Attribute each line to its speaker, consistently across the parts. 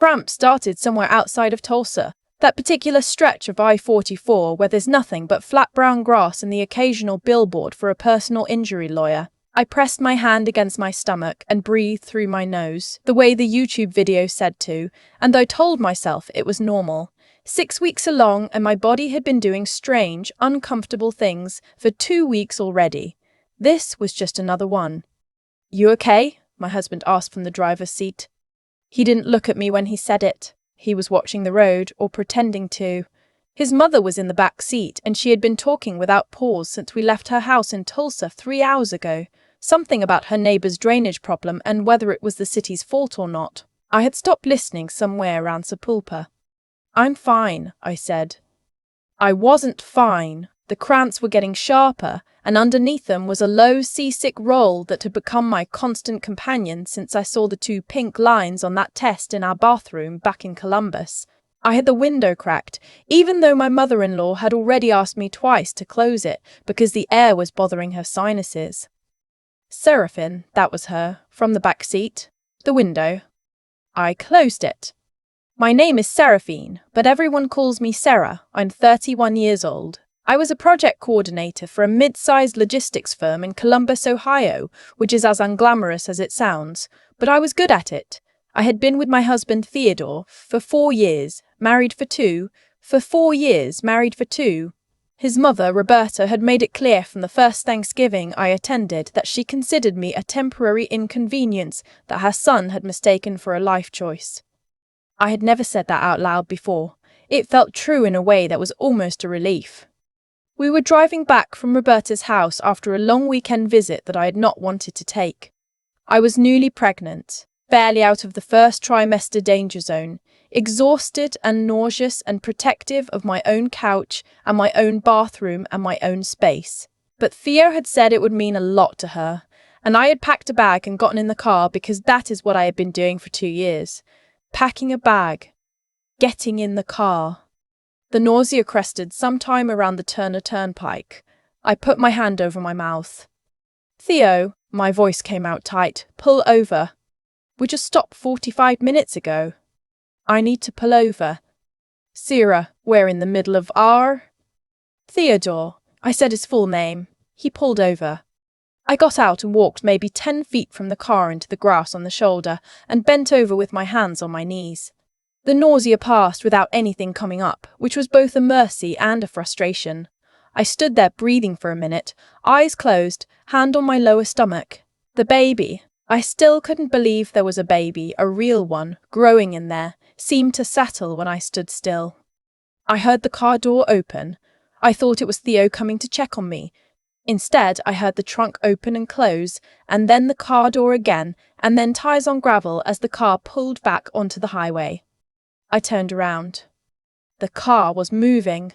Speaker 1: Cramp started somewhere outside of Tulsa, that particular stretch of I-44 where there's nothing but flat brown grass and the occasional billboard for a personal injury lawyer. I pressed my hand against my stomach and breathed through my nose, the way the YouTube video said to, and I told myself it was normal. 6 weeks along and my body had been doing strange, uncomfortable things for 2 weeks already. This was just another one. "You okay?" my husband asked from the driver's seat. He didn't look at me when he said it. He was watching the road, or pretending to. His mother was in the back seat, and she had been talking without pause since we left her house in Tulsa 3 hours ago. Something about her neighbor's drainage problem and whether it was the city's fault or not. I had stopped listening somewhere around Sapulpa. "I'm fine," I said. I wasn't fine. The cramps were getting sharper, and underneath them was a low seasick roll that had become my constant companion since I saw the 2 pink lines on that test in our bathroom back in Columbus. I had the window cracked, even though my mother-in-law had already asked me twice to close it because the air was bothering her sinuses. Seraphine, that was her, from the back seat. The window. I closed it. "My name is Seraphine, but everyone calls me Sarah. I'm 31 years old. I was a project coordinator for a mid-sized logistics firm in Columbus, Ohio, which is as unglamorous as it sounds, but I was good at it. I had been with my husband Theodore for 4 years, married for 2, for 4 years, married for 2. His mother, Roberta, had made it clear from the first Thanksgiving I attended that she considered me a temporary inconvenience that her son had mistaken for a life choice. I had never said that out loud before. It felt true in a way that was almost a relief. We were driving back from Roberta's house after a long weekend visit that I had not wanted to take. I was newly pregnant, barely out of the first trimester danger zone, exhausted and nauseous and protective of my own couch and my own bathroom and my own space. But Theo had said it would mean a lot to her, and I had packed a bag and gotten in the car because that is what I had been doing for 2 years. Packing a bag. Getting in the car. The nausea crested sometime around the Turner Turnpike. I put my hand over my mouth. "Theo," my voice came out tight, "pull over. We just stopped 45 minutes ago." "I need to pull over." "Sarah, we're in the middle of our—" "Theodore," I said his full name. He pulled over. I got out and walked maybe 10 feet from the car into the grass on the shoulder and bent over with my hands on my knees. The nausea passed without anything coming up, which was both a mercy and a frustration. I stood there breathing for a minute, eyes closed, hand on my lower stomach. The baby. I still couldn't believe there was a baby, a real one, growing in there, seemed to settle when I stood still. I heard the car door open. I thought it was Theo coming to check on me. Instead, I heard the trunk open and close, and then the car door again, and then tires on gravel as the car pulled back onto the highway. I turned around. The car was moving.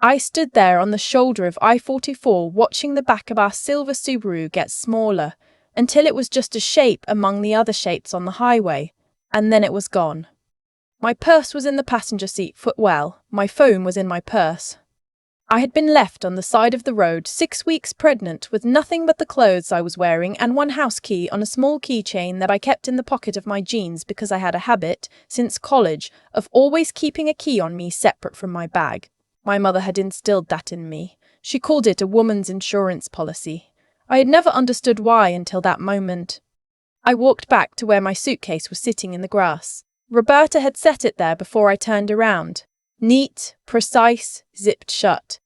Speaker 1: I stood there on the shoulder of I-44 watching the back of our silver Subaru get smaller until it was just a shape among the other shapes on the highway, and then it was gone. My purse was in the passenger seat footwell. My phone was in my purse. I had been left on the side of the road 6 weeks pregnant with nothing but the clothes I was wearing and one house key on a small keychain that I kept in the pocket of my jeans because I had a habit, since college, of always keeping a key on me separate from my bag. My mother had instilled that in me. She called it a woman's insurance policy. I had never understood why until that moment. I walked back to where my suitcase was sitting in the grass. Roberta had set it there before I turned around. Neat, precise, zipped shut,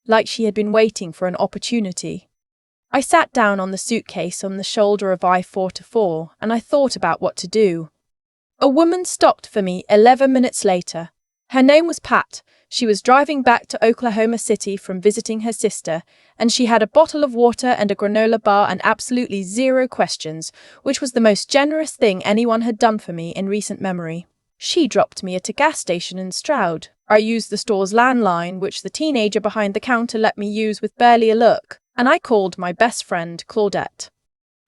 Speaker 1: like she had been waiting for an opportunity. I sat down on the suitcase on the shoulder of I-44 and I thought about what to do. A woman stopped for me 11 minutes later. Her name was Pat. She was driving back to Oklahoma City from visiting her sister, and she had a bottle of water and a granola bar and absolutely 0 questions, which was the most generous thing anyone had done for me in recent memory. She dropped me at a gas station in Stroud. I used the store's landline, which the teenager behind the counter let me use with barely a look, and I called my best friend, Claudette.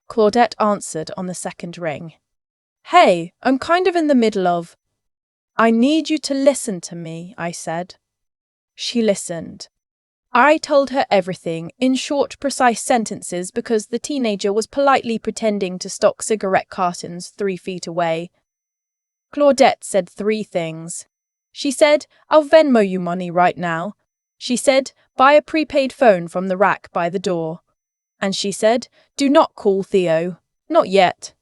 Speaker 1: Claudette answered on the second ring. "Hey, I'm kind of in the middle of—" "I need you to listen to me," I said. She listened. I told her everything in short, precise sentences because the teenager was politely pretending to stock cigarette cartons 3 feet away. Claudette said 3 things. She said, "I'll Venmo you money right now." She said, "Buy a prepaid phone from the rack by the door." And she said, "Do not call Theo. Not yet."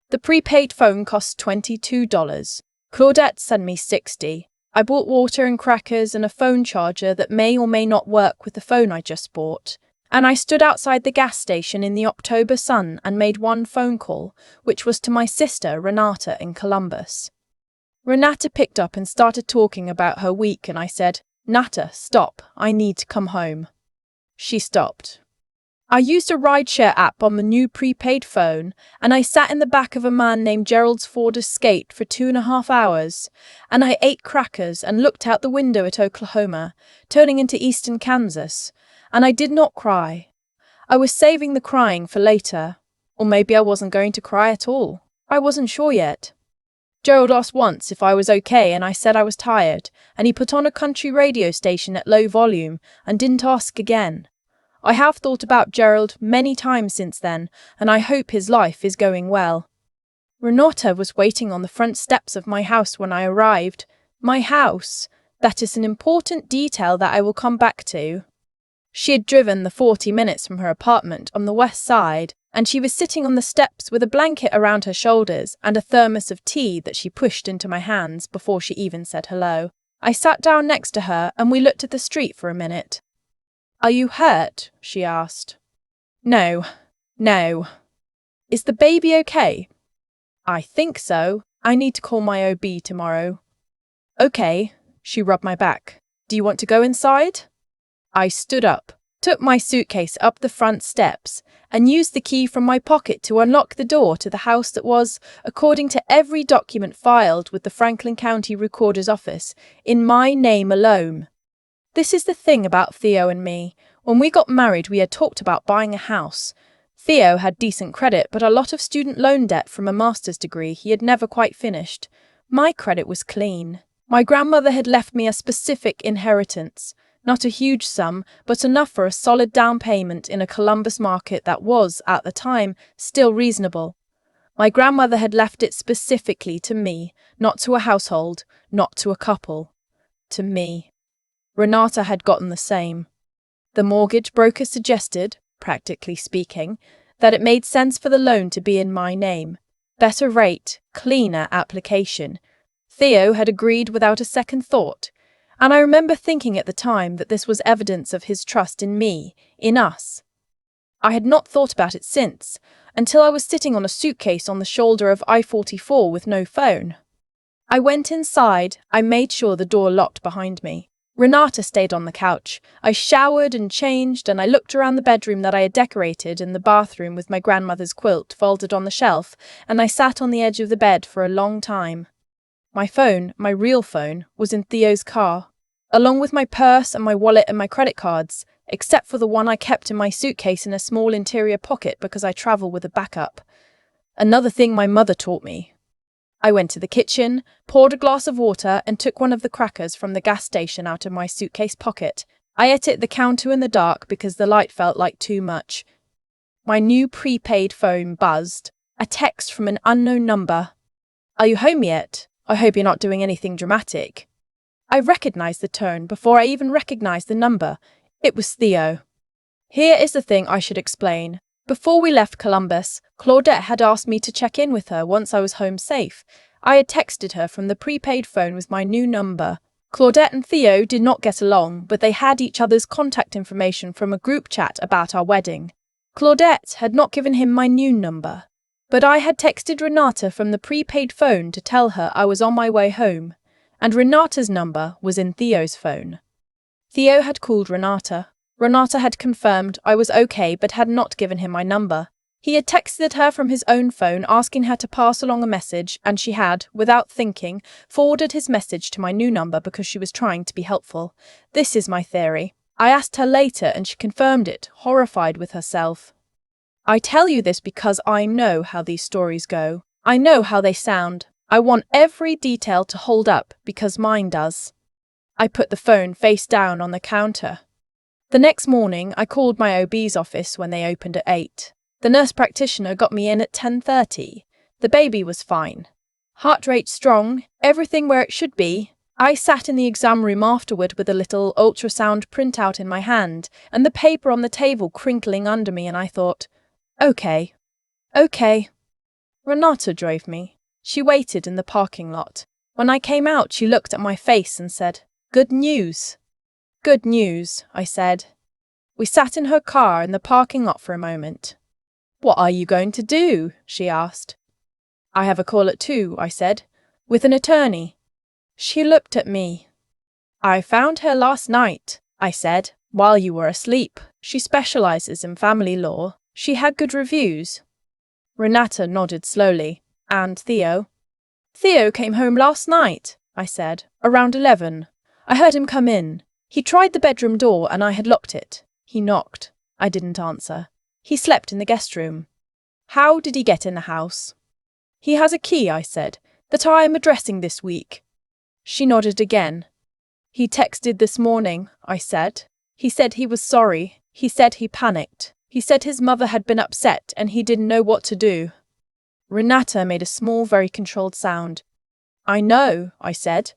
Speaker 1: The prepaid phone cost $22. Claudette sent me 60. I bought water and crackers and a phone charger that may or may not work with the phone I just bought. And I stood outside the gas station in the October sun and made one phone call, which was to my sister Renata in Columbus. Renata picked up and started talking about her week, and I said, "Nata, stop, I need to come home." She stopped. I used a rideshare app on the new prepaid phone, and I sat in the back of a man named Gerald's Ford Escape for 2.5 hours, and I ate crackers and looked out the window at Oklahoma, turning into eastern Kansas, and I did not cry. I was saving the crying for later, or maybe I wasn't going to cry at all. I wasn't sure yet. Gerald asked once if I was okay, and I said I was tired, and he put on a country radio station at low volume and didn't ask again. I have thought about Gerald many times since then, and I hope his life is going well. Renata was waiting on the front steps of my house when I arrived. My house. That is an important detail that I will come back to. She had driven the 40 minutes from her apartment on the west side, and she was sitting on the steps with a blanket around her shoulders and a thermos of tea that she pushed into my hands before she even said hello. I sat down next to her and we looked at the street for a minute. "Are you hurt?" she asked. No. Is the baby okay?" "I think so. I need to call my OB tomorrow." "Okay." She rubbed my back. "Do you want to go inside?" I stood up, took my suitcase up the front steps, and used the key from my pocket to unlock the door to the house that was, according to every document filed with the Franklin County Recorder's Office, in my name alone. This is the thing about Theo and me. When we got married, we had talked about buying a house. Theo had decent credit, but a lot of student loan debt from a master's degree he had never quite finished. My credit was clean. My grandmother had left me a specific inheritance. Not a huge sum, but enough for a solid down payment in a Columbus market that was, at the time, still reasonable. My grandmother had left it specifically to me, not to a household, not to a couple. To me. Renata had gotten the same. The mortgage broker suggested, practically speaking, that it made sense for the loan to be in my name. Better rate, cleaner application. Theo had agreed without a second thought, and I remember thinking at the time that this was evidence of his trust in me, in us. I had not thought about it since, until I was sitting on a suitcase on the shoulder of I-44 with no phone. I went inside. I made sure the door locked behind me. Renata stayed on the couch. I showered and changed, and I looked around the bedroom that I had decorated and the bathroom with my grandmother's quilt folded on the shelf, and I sat on the edge of the bed for a long time. My phone, my real phone, was in Theo's car, along with my purse and my wallet and my credit cards, except for the one I kept in my suitcase in a small interior pocket because I travel with a backup. Another thing my mother taught me. I went to the kitchen, poured a glass of water, and took one of the crackers from the gas station out of my suitcase pocket. I ate it at the counter in the dark because the light felt like too much. My new prepaid phone buzzed. A text from an unknown number. "Are you home yet? I hope you're not doing anything dramatic." I recognized the tone before I even recognized the number. It was Theo. Here is the thing I should explain. Before we left Columbus, Claudette had asked me to check in with her once I was home safe. I had texted her from the prepaid phone with my new number. Claudette and Theo did not get along, but they had each other's contact information from a group chat about our wedding. Claudette had not given him my new number, but I had texted Renata from the prepaid phone to tell her I was on my way home, and Renata's number was in Theo's phone. Theo had called Renata. Renata had confirmed I was okay but had not given him my number. He had texted her from his own phone asking her to pass along a message, and she had, without thinking, forwarded his message to my new number because she was trying to be helpful. This is my theory. I asked her later and she confirmed it, horrified with herself. I tell you this because I know how these stories go. I know how they sound. I want every detail to hold up because mine does. I put the phone face down on the counter. The next morning, I called my OB's office when they opened at 8. The nurse practitioner got me in at 10:30. The baby was fine. Heart rate strong, everything where it should be. I sat in the exam room afterward with a little ultrasound printout in my hand and the paper on the table crinkling under me, and I thought, okay. Renata drove me. She waited in the parking lot. When I came out, she looked at my face and said, "Good news." "Good news," I said. We sat in her car in the parking lot for a moment. "What are you going to do?" she asked. "I have a call at 2, I said, "with an attorney." She looked at me. "I found her last night," I said, "while you were asleep. She specializes in family law. She had good reviews." Renata nodded slowly. "And Theo?" "Theo came home last night," I said, "around 11. I heard him come in. He tried the bedroom door and I had locked it. He knocked. I didn't answer. He slept in the guest room." "How did he get in the house?" "He has a key," I said, "that I am addressing this week." She nodded again. "He texted this morning," I said. "He said he was sorry. He said he panicked. He said his mother had been upset and he didn't know what to do." Renata made a small, very controlled sound. "I know," I said.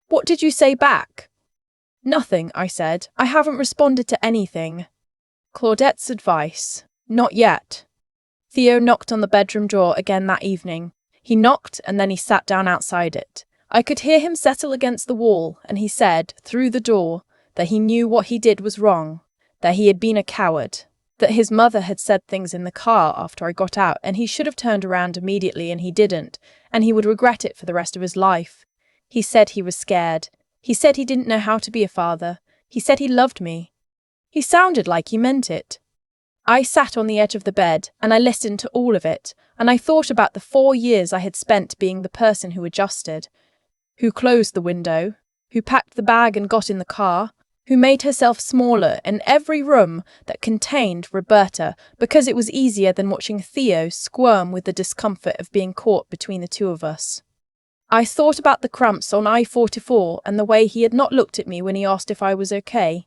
Speaker 1: "What did you say back?" "Nothing," I said. "I haven't responded to anything." Claudette's advice. Not yet. Theo knocked on the bedroom door again that evening. He knocked and then he sat down outside it. I could hear him settle against the wall, and he said, through the door, that he knew what he did was wrong, that he had been a coward, that his mother had said things in the car after I got out and he should have turned around immediately and he didn't, and he would regret it for the rest of his life. He said he was scared. He said he didn't know how to be a father. He said he loved me. He sounded like he meant it. I sat on the edge of the bed and I listened to all of it, and I thought about the 4 years I had spent being the person who adjusted, who closed the window, who packed the bag and got in the car, who made herself smaller in every room that contained Roberta because it was easier than watching Theo squirm with the discomfort of being caught between the two of us. I thought about the cramps on I-44 and the way he had not looked at me when he asked if I was okay.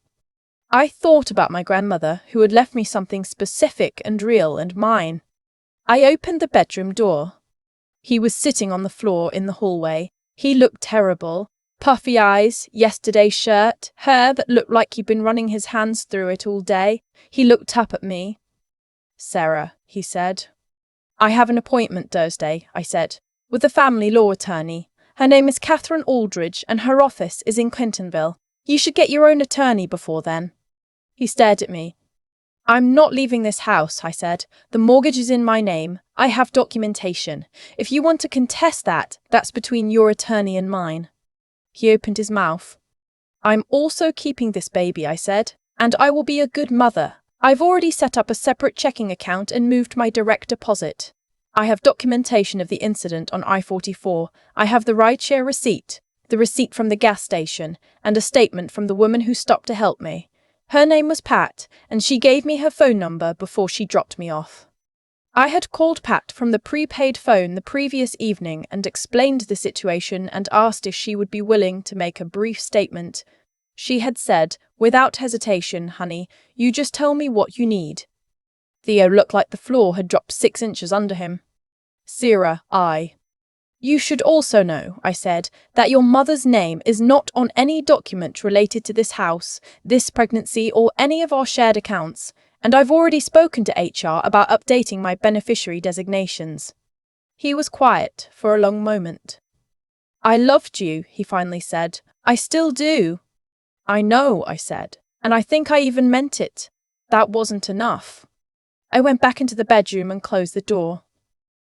Speaker 1: I thought about my grandmother, who had left me something specific and real and mine. I opened the bedroom door. He was sitting on the floor in the hallway. He looked terrible. Puffy eyes, yesterday's shirt, hair that looked like he'd been running his hands through it all day. He looked up at me. "Sarah," he said. "I have an appointment Thursday," I said, "with the family law attorney. Her name is Catherine Aldridge and her office is in Clintonville. You should get your own attorney before then." He stared at me. "I'm not leaving this house," I said. "The mortgage is in my name. I have documentation. If you want to contest that, that's between your attorney and mine." He opened his mouth. "I'm also keeping this baby," I said, "and I will be a good mother. I've already set up a separate checking account and moved my direct deposit. I have documentation of the incident on I-44. I have the rideshare receipt, the receipt from the gas station, and a statement from the woman who stopped to help me. Her name was Pat, and she gave me her phone number before she dropped me off." I had called Pat from the prepaid phone the previous evening and explained the situation and asked if she would be willing to make a brief statement. She had said, without hesitation, "Honey, you just tell me what you need." Theo looked like the floor had dropped 6 inches under him. "Sarah, You should also know," I said, "that your mother's name is not on any document related to this house, this pregnancy, or any of our shared accounts, and I've already spoken to HR about updating my beneficiary designations." He was quiet for a long moment. "I loved you," he finally said. "I still do." "I know," I said, "and I think I even meant it. That wasn't enough." I went back into the bedroom and closed the door.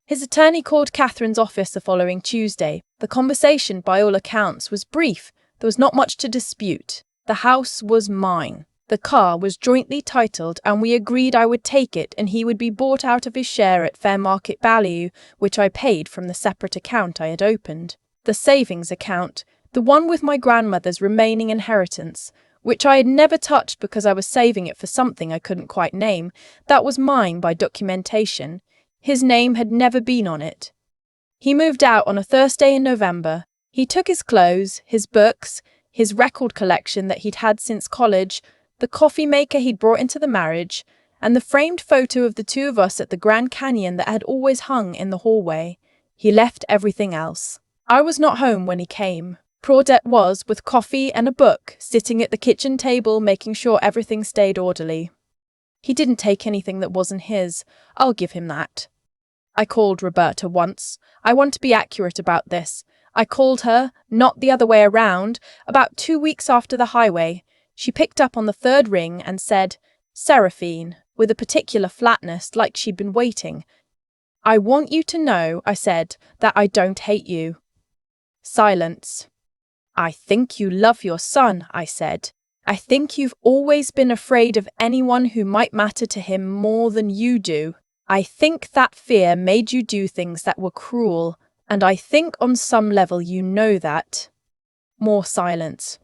Speaker 1: His attorney called Catherine's office the following Tuesday. The conversation, by all accounts, was brief. There was not much to dispute. The house was mine. The car was jointly titled, and we agreed I would take it and he would be bought out of his share at fair market value, which I paid from the separate account I had opened. The savings account, the one with my grandmother's remaining inheritance, which I had never touched because I was saving it for something I couldn't quite name, that was mine by documentation. His name had never been on it. He moved out on a Thursday in November. He took his clothes, his books, his record collection that he'd had since college, the coffee maker he'd brought into the marriage, and the framed photo of the two of us at the Grand Canyon that had always hung in the hallway. He left everything else. I was not home when he came. Claudette was, with coffee and a book, sitting at the kitchen table making sure everything stayed orderly. He didn't take anything that wasn't his, I'll give him that. I called Roberta once. I want to be accurate about this. I called her, not the other way around, about 2 weeks after the highway. She picked up on the third ring and said, "Seraphine," with a particular flatness, like she'd been waiting. "I want you to know," I said, "that I don't hate you." Silence. "I think you love your son," I said. "I think you've always been afraid of anyone who might matter to him more than you do. I think that fear made you do things that were cruel, and I think on some level you know that." More silence.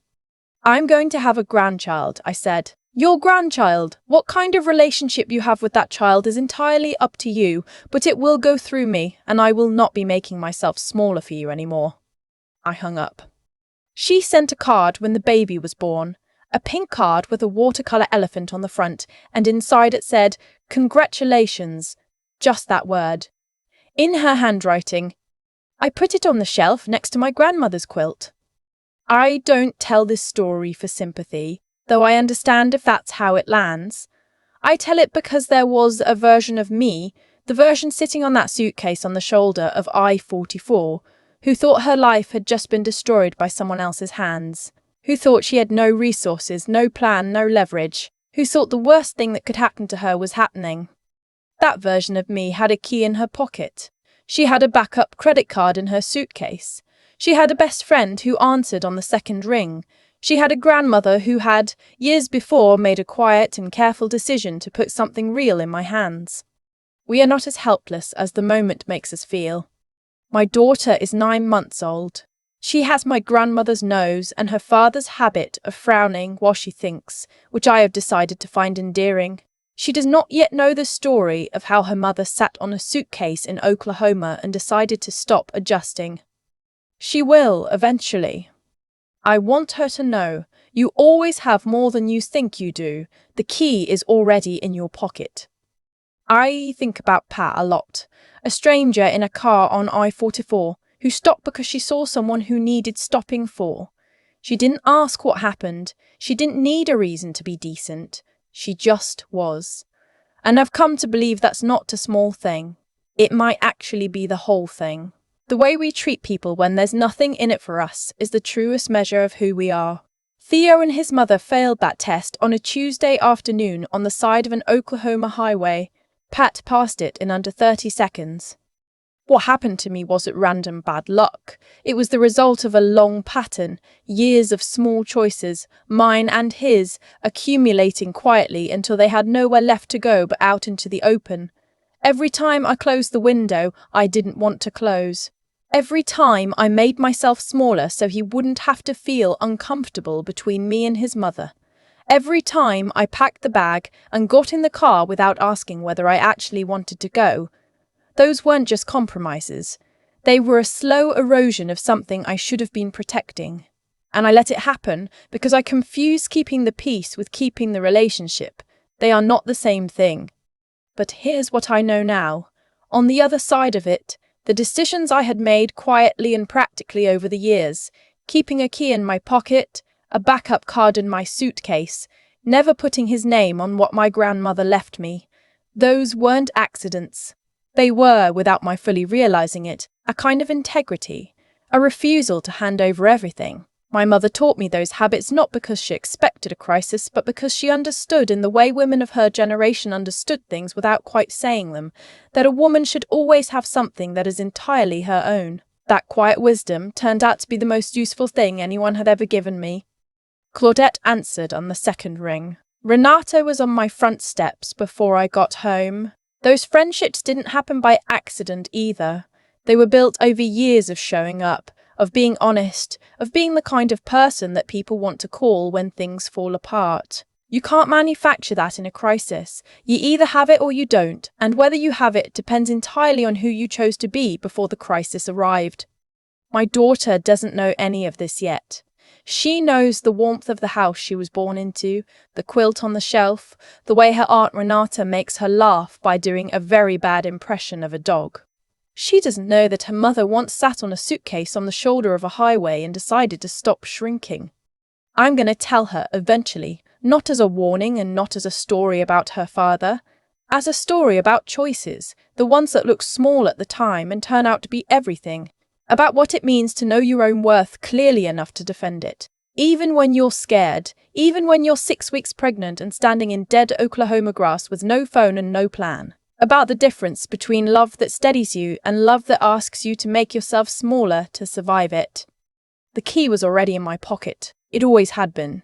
Speaker 1: "I'm going to have a grandchild," I said. "Your grandchild. What kind of relationship you have with that child is entirely up to you, but it will go through me, and I will not be making myself smaller for you anymore." I hung up. She sent a card when the baby was born. A pink card with a watercolor elephant on the front, and inside it said, "Congratulations." Just that word. In her handwriting. I put it on the shelf next to my grandmother's quilt. I don't tell this story for sympathy, though I understand if that's how it lands. I tell it because there was a version of me, the version sitting on that suitcase on the shoulder of I-44, who thought her life had just been destroyed by someone else's hands, who thought she had no resources, no plan, no leverage, who thought the worst thing that could happen to her was happening. That version of me had a key in her pocket. She had a backup credit card in her suitcase. She had a best friend who answered on the second ring. She had a grandmother who had, years before, made a quiet and careful decision to put something real in my hands. We are not as helpless as the moment makes us feel. My daughter is 9 months old. She has my grandmother's nose and her father's habit of frowning while she thinks, which I have decided to find endearing. She does not yet know the story of how her mother sat on a suitcase in Oklahoma and decided to stop adjusting. She will, eventually. I want her to know, you always have more than you think you do. The key is already in your pocket. I think about Pat a lot, a stranger in a car on I-44 who stopped because she saw someone who needed stopping for. She didn't ask what happened. She didn't need a reason to be decent. She just was. And I've come to believe that's not a small thing. It might actually be the whole thing. The way we treat people when there's nothing in it for us is the truest measure of who we are. Theo and his mother failed that test on a Tuesday afternoon on the side of an Oklahoma highway. Pat passed it in under 30 seconds. What happened to me wasn't random bad luck. It was the result of a long pattern, years of small choices, mine and his, accumulating quietly until they had nowhere left to go but out into the open. Every time I closed the window I didn't want to close. Every time I made myself smaller so he wouldn't have to feel uncomfortable between me and his mother. Every time I packed the bag and got in the car without asking whether I actually wanted to go. Those weren't just compromises. They were a slow erosion of something I should have been protecting. And I let it happen because I confused keeping the peace with keeping the relationship. They are not the same thing. But here's what I know now. On the other side of it, the decisions I had made quietly and practically over the years, keeping a key in my pocket, a backup card in my suitcase, never putting his name on what my grandmother left me. Those weren't accidents. They were, without my fully realizing it, a kind of integrity, a refusal to hand over everything. My mother taught me those habits not because she expected a crisis, but because she understood in the way women of her generation understood things without quite saying them, that a woman should always have something that is entirely her own. That quiet wisdom turned out to be the most useful thing anyone had ever given me. Claudette answered on the second ring. Renata was on my front steps before I got home. Those friendships didn't happen by accident either. They were built over years of showing up, of being honest, of being the kind of person that people want to call when things fall apart. You can't manufacture that in a crisis. You either have it or you don't, and whether you have it depends entirely on who you chose to be before the crisis arrived. My daughter doesn't know any of this yet. She knows the warmth of the house she was born into, the quilt on the shelf, the way her Aunt Renata makes her laugh by doing a very bad impression of a dog. She doesn't know that her mother once sat on a suitcase on the shoulder of a highway and decided to stop shrinking. I'm going to tell her eventually, not as a warning and not as a story about her father, as a story about choices, the ones that look small at the time and turn out to be everything, about what it means to know your own worth clearly enough to defend it. Even when you're scared, even when you're 6 weeks pregnant and standing in dead Oklahoma grass with no phone and no plan. About the difference between love that steadies you and love that asks you to make yourself smaller to survive it. The key was already in my pocket. It always had been.